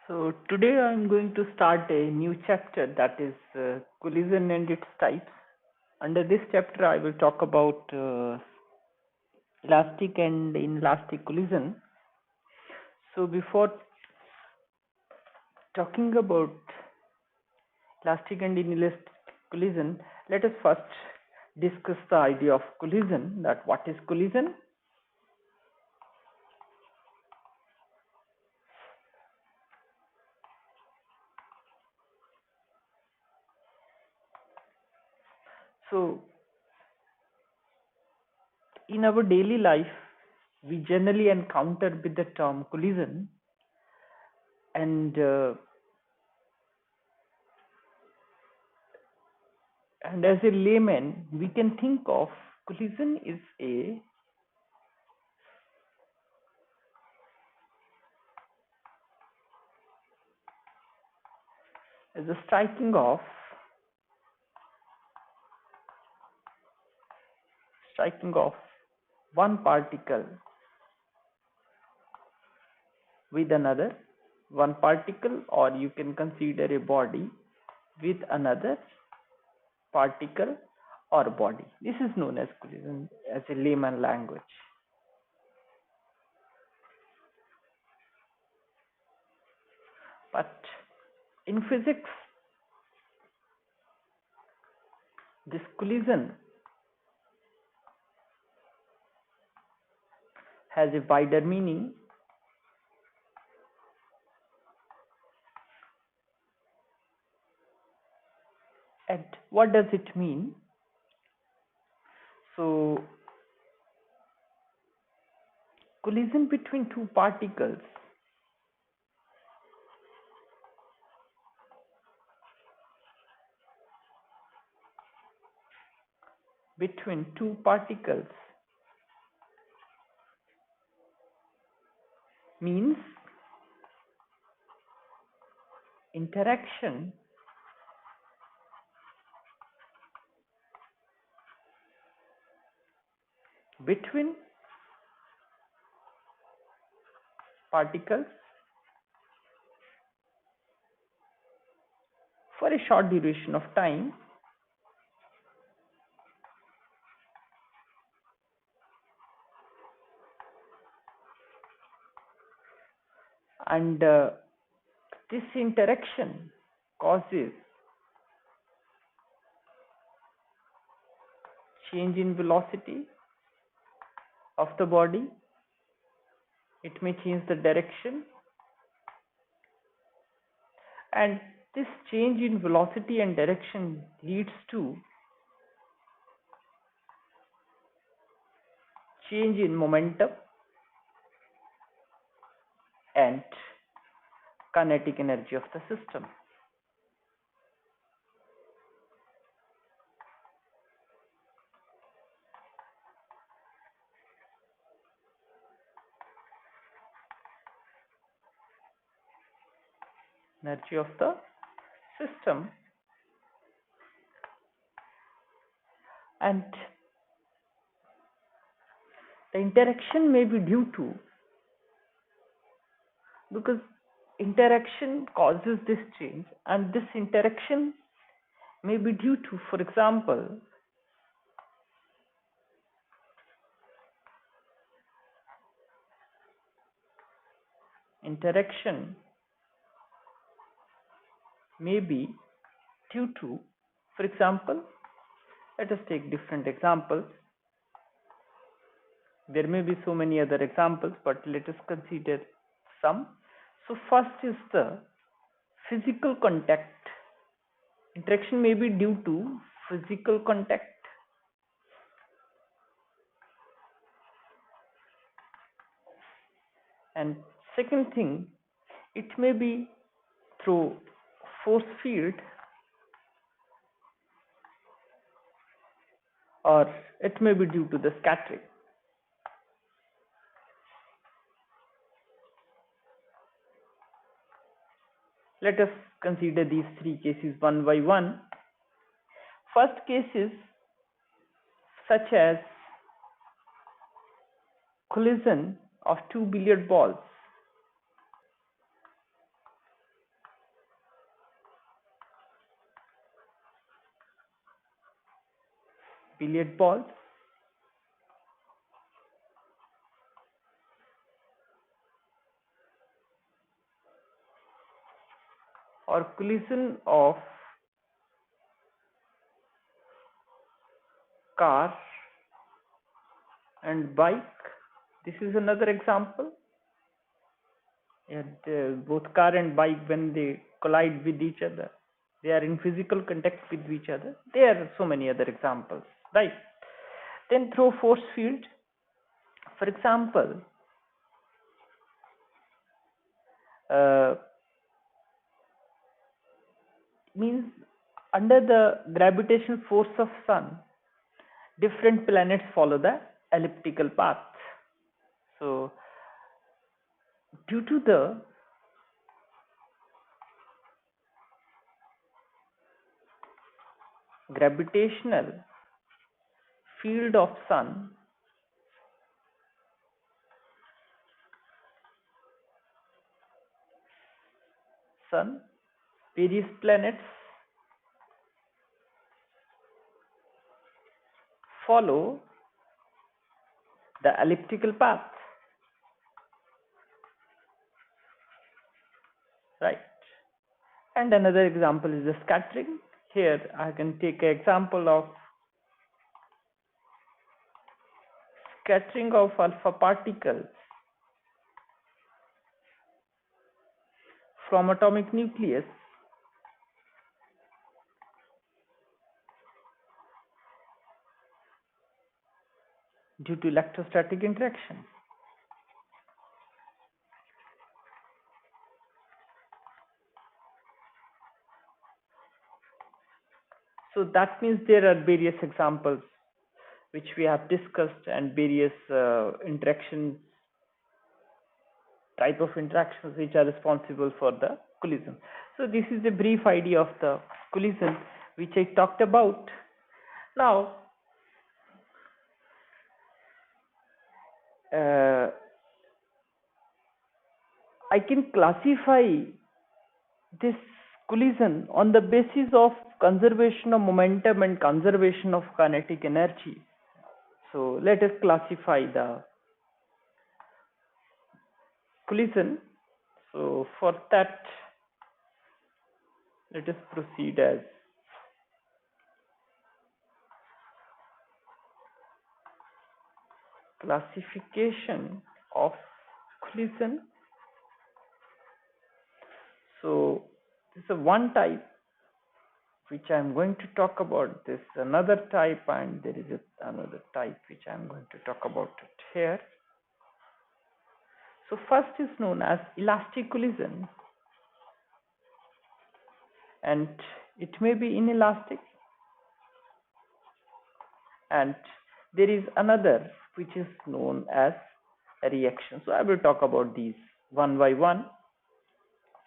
So today I'm going to start a new chapter, that is collision and its types. Under this chapter I will talk about elastic and inelastic collision. So before talking about elastic and inelastic collision, let us first discuss the idea of collision, that what is collision. So in our daily life we generally encounter with the term collision, and and as a layman we can think of collision is a as a striking of one particle with another, one particle, or you can consider a body with another particle or body. This is known as collision as a layman language. But in physics, this collision has a wider meaning. And what does it mean? So, collision between two particles between two particles means interaction between particles for a short duration of time, and this interaction causes change in velocity of the body. It may change the direction, and this change in velocity and direction leads to change in momentum and kinetic energy of the system. Energy of the system, and the interaction may be due to, because interaction causes this change, and this interaction may be due to, for example, interaction may be due to, for example, let us take different examples. There may be so many other examples, but let us consider some. So first is the physical contact. Interaction may be due to physical contact, and second thing, it may be through force field, or it may be due to the scattering. Let us consider these three cases one by one. First case is such as collision of two billiard balls. billiard balls. Or collision of car and bike. This is another example. And both car and bike, when they collide with each other, they are in physical contact with each other. There are so many other examples, right? Then through force field, for example, means under the gravitational force of sun, different planets follow the elliptical path. So due to the gravitational field of sun, various planets follow the elliptical path, right? And another example is the scattering. Here I can take an example of scattering of alpha particles from atomic nucleus due to electrostatic interaction. So that means there are various examples which we have discussed, and various interactions, type of interactions which are responsible for the collision. So this is a brief idea of the collision which I talked about. Now I can classify this collision on the basis of conservation of momentum and conservation of kinetic energy. So let us classify the collision. So for that, let us proceed as classification of collision. So this is one type which I am going to talk about. This another type, and there is another type which I am going to talk about it here. So first is known as elastic collision, and it may be inelastic, and there is another which is known as a reaction. So I will talk about these one by one.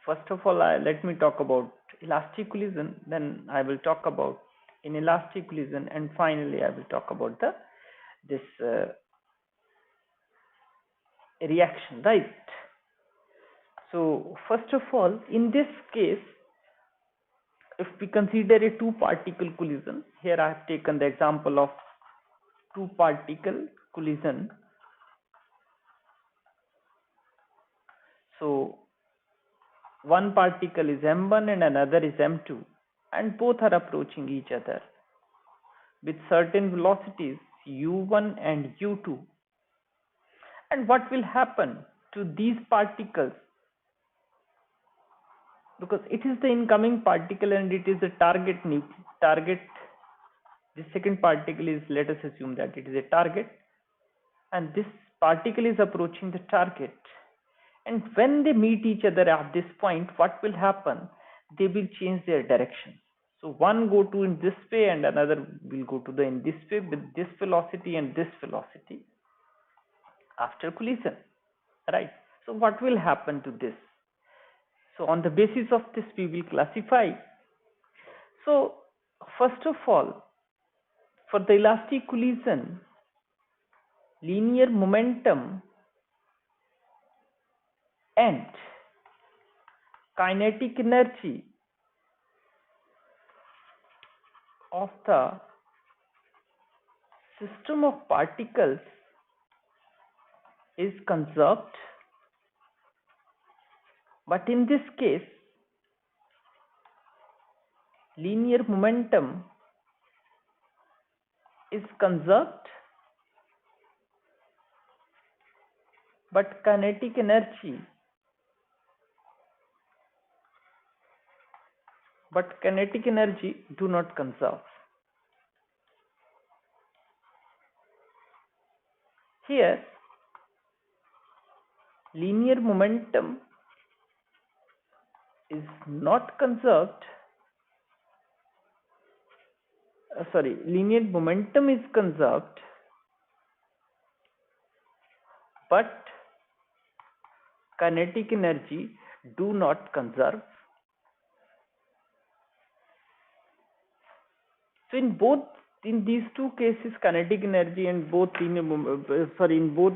First of all, let me talk about elastic collision, then I will talk about inelastic collision, and finally I will talk about this reaction, right? So first of all, in this case, if we consider a two particle collision, here I have taken the example of two particle collision. So one particle is m1 and another is m2, and both are approaching each other with certain velocities u1 and u2. And what will happen to these particles, because it is the incoming particle and it is the target, the second particle is, let us assume that it is a target, and this particle is approaching the target, and when they meet each other at this point, what will happen? They will change their direction. So one go to in this way and another will go to the in this way with this velocity and this velocity after collision, right? So what will happen to this? So on the basis of this we will classify. So first of all, for the elastic collision, linear momentum and kinetic energy of the system of particles is conserved, but in this case linear momentum is conserved, but kinetic energy do not conserve. Here linear momentum is not conserved, linear momentum is conserved, but kinetic energy do not conserve. So in these two cases, kinetic energy and in both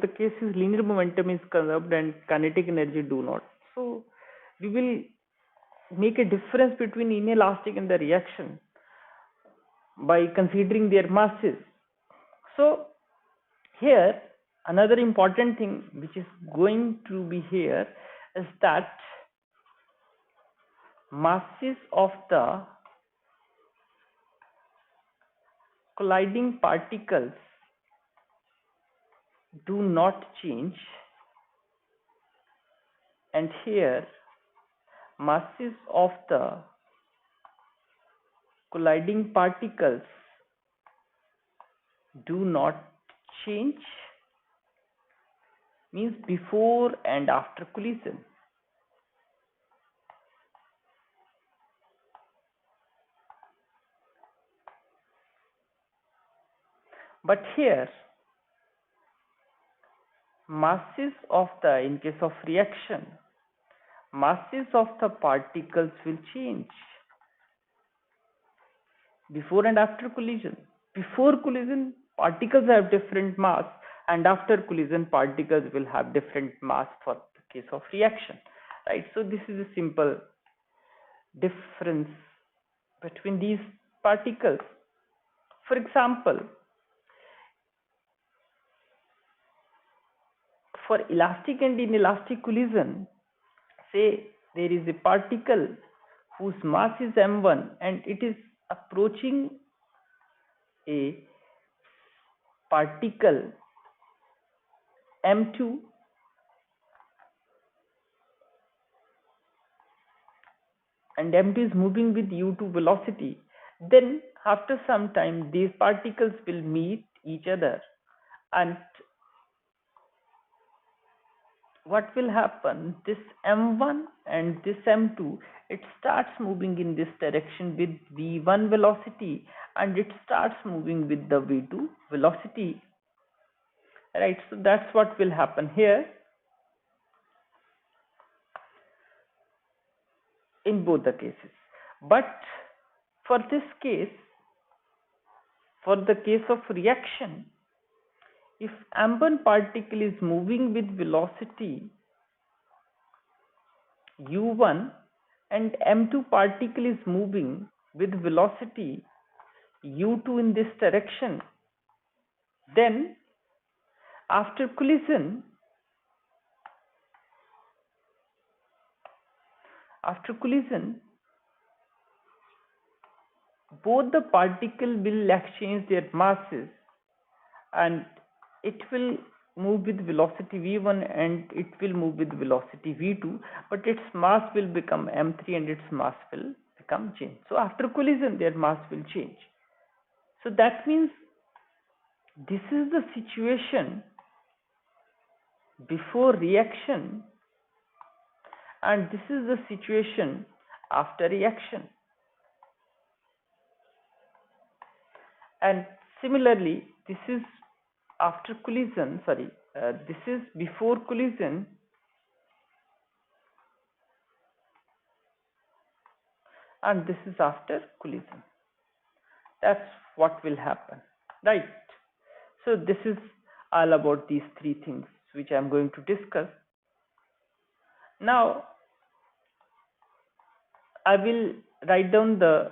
the cases linear momentum is conserved and kinetic energy do not. So we will make a difference between inelastic and the reaction by considering their masses. So here another important thing which is going to be here is that masses of the colliding particles do not change, and here masses of the colliding particles do not change means before and after collision. But here masses of the, in case of reaction, masses of the particles will change before and after collision. Before collision particles have different mass, and after collision particles will have different mass for the case of reaction, right? So this is a simple difference between these particles. For example, for elastic and inelastic collision, say there is a particle whose mass is m1 and it is approaching a particle m2, and m2 is moving with u2 velocity, then after some time these particles will meet each other, and what will happen, this m1 and this m2, it starts moving in this direction with v1 velocity, and it starts moving with the v2 velocity, right? So that's what will happen here in both the cases. But for this case, for the case of reaction, if m1 particle is moving with velocity u1 and m2 particle is moving with velocity u2 in this direction, then after collision both the particle will exchange their masses, and it will move with velocity v1 and it will move with velocity v2, but its mass will become m3 and its mass will become change. So after collision their mass will change. So that means this is the situation before reaction, and this is the situation after reaction. And similarly, this is after collision, this is before collision, and this is after collision. That's what will happen, right? So this is all about these three things which I am going to discuss. Now I will write down the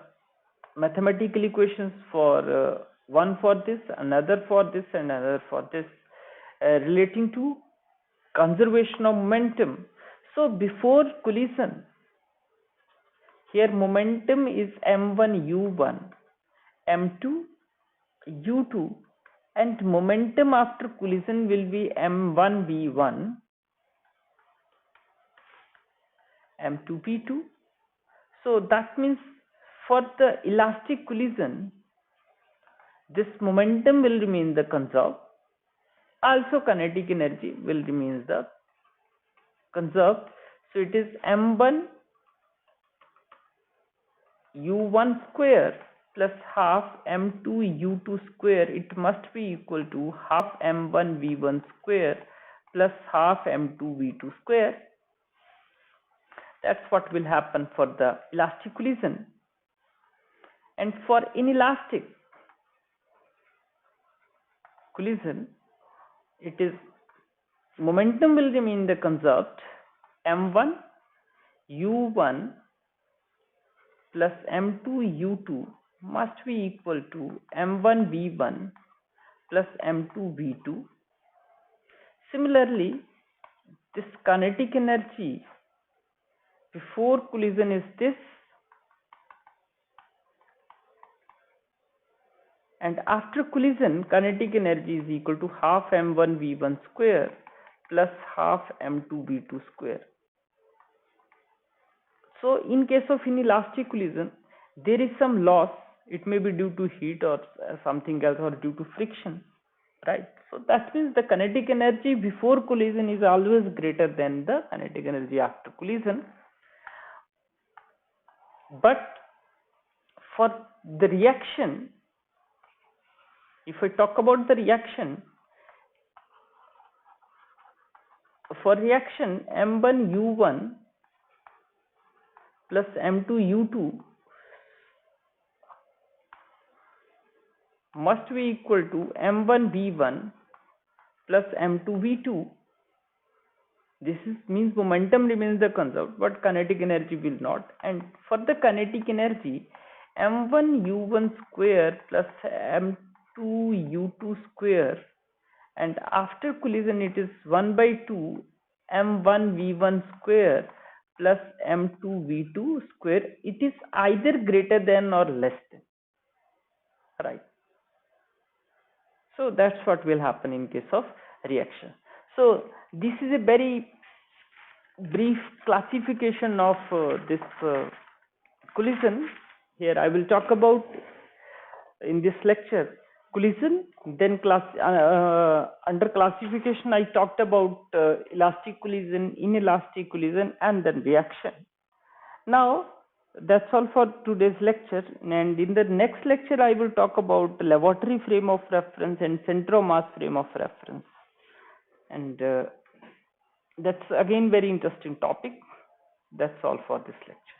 mathematical equations for one for this, another for this, and another for this, relating to conservation of momentum. So before collision, here momentum is m1 u1, m2 u2, and momentum after collision will be m1 v1, m2 v2. So that means for the elastic collision, this momentum will remain the conserved. Also kinetic energy will remain the conserved. So it is m1 u1 square plus half m2 u2 square. It must be equal to half m1 v1 square plus half m2 v2 square. That's what will happen for the elastic collision. And for inelastic collision, it is momentum will remain the conserved, m1 u1 plus m2 u2 must be equal to m1 v1 plus m2 v2. Similarly, this kinetic energy before collision is this, and after collision kinetic energy is equal to half m1 v1 square plus half m2 v2 square. So in case of inelastic collision, there is some loss. It may be due to heat or something else, or due to friction, right? So that means the kinetic energy before collision is always greater than the kinetic energy after collision. But for the reaction, if I talk about the reaction, for reaction m1 u1 plus m2 u2 must be equal to m1 v1 plus m2 v2. This means momentum remains the conserved, but kinetic energy will not. And for the kinetic energy, m1 u1 square plus m2 u2 square, and after collision it is 1 by 2 m1 v1 square plus m2 v2 square. It is either greater than or less than, right? So that's what will happen in case of reaction. So this is a very brief classification of this collision. Here I will talk about in this lecture collision, then under classification I talked about elastic collision, inelastic collision, and then reaction. Now that's all for today's lecture, and in the next lecture I will talk about lavatory frame of reference and center of mass frame of reference, and that's again very interesting topic. That's all for this lecture.